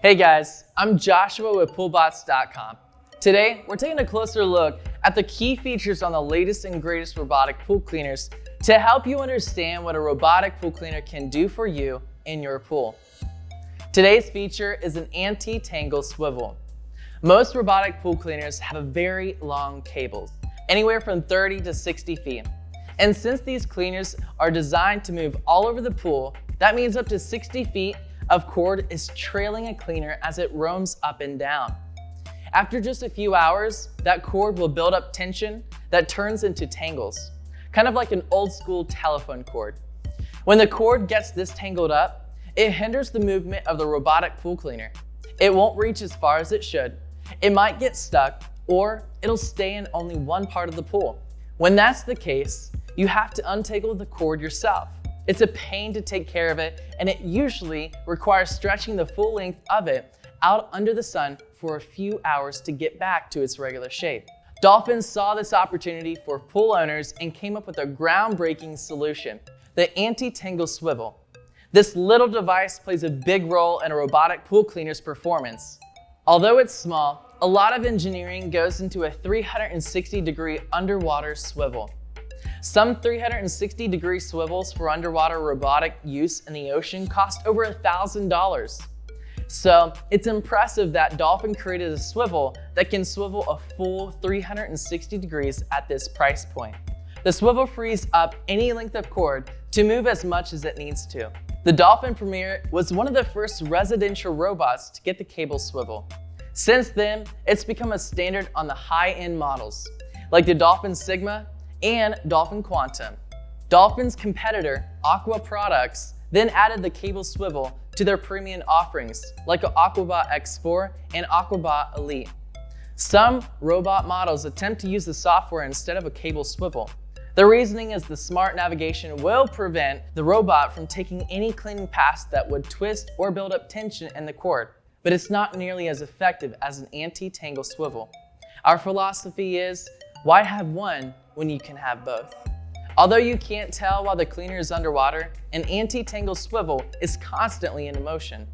Hey guys, I'm Joshua with PoolBots.com. Today, we're taking a closer look at the key features on the latest and greatest robotic pool cleaners to help you understand what a robotic pool cleaner can do for you in your pool. Today's feature is an anti-tangle swivel. Most robotic pool cleaners have very long cables, anywhere from 30 to 60 feet. And since these cleaners are designed to move all over the pool, that means up to 60 feet of cord is trailing a cleaner as it roams up and down. After just a few hours, that cord will build up tension that turns into tangles, kind of like an old school telephone cord. When the cord gets this tangled up, it hinders the movement of the robotic pool cleaner. It won't reach as far as it should. It might get stuck, or it'll stay in only one part of the pool. When that's the case, you have to untangle the cord yourself. It's a pain to take care of it, and it usually requires stretching the full length of it out under the sun for a few hours to get back to its regular shape. Dolphins saw this opportunity for pool owners and came up with a groundbreaking solution, the Anti-Tangle Swivel. This little device plays a big role in a robotic pool cleaner's performance. Although it's small, a lot of engineering goes into a 360-degree underwater swivel. Some 360-degree swivels for underwater robotic use in the ocean cost over $1,000. So it's impressive that Dolphin created a swivel that can swivel a full 360 degrees at this price point. The swivel frees up any length of cord to move as much as it needs to. The Dolphin Premier was one of the first residential robots to get the cable swivel. Since then, it's become a standard on the high-end models, like the Dolphin Sigma and Dolphin Quantum. Dolphin's competitor, Aqua Products, then added the cable swivel to their premium offerings, like the AquaBot X4 and AquaBot Elite. Some robot models attempt to use the software instead of a cable swivel. The reasoning is the smart navigation will prevent the robot from taking any cleaning paths that would twist or build up tension in the cord, but it's not nearly as effective as an anti-tangle swivel. Our philosophy is, why have one when you can have both? Although you can't tell while the cleaner is underwater, an anti-tangle swivel is constantly in motion.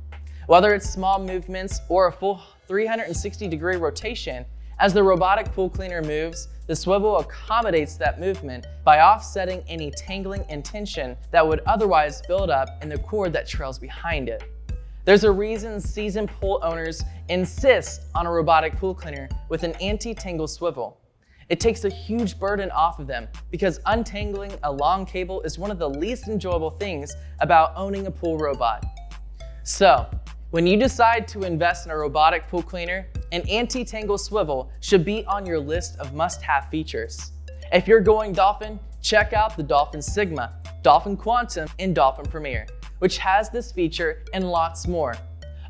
Whether it's small movements or a full 360-degree rotation, as the robotic pool cleaner moves, the swivel accommodates that movement by offsetting any tangling and tension that would otherwise build up in the cord that trails behind it. There's a reason seasoned pool owners insist on a robotic pool cleaner with an anti-tangle swivel. It takes a huge burden off of them because untangling a long cable is one of the least enjoyable things about owning a pool robot. So, when you decide to invest in a robotic pool cleaner, an anti-tangle swivel should be on your list of must-have features. If you're going Dolphin, check out the Dolphin Sigma, Dolphin Quantum, and Dolphin Premier, which has this feature and lots more,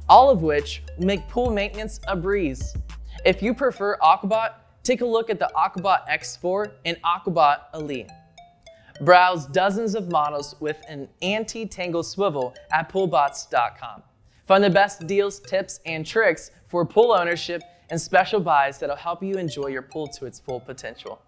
all of which make pool maintenance a breeze. If you prefer AquaBot, take a look at the AquaBot X4 and AquaBot Elite. Browse dozens of models with an anti-tangle swivel at PoolBots.com. Find the best deals, tips, and tricks for pool ownership and special buys that'll help you enjoy your pool to its full potential.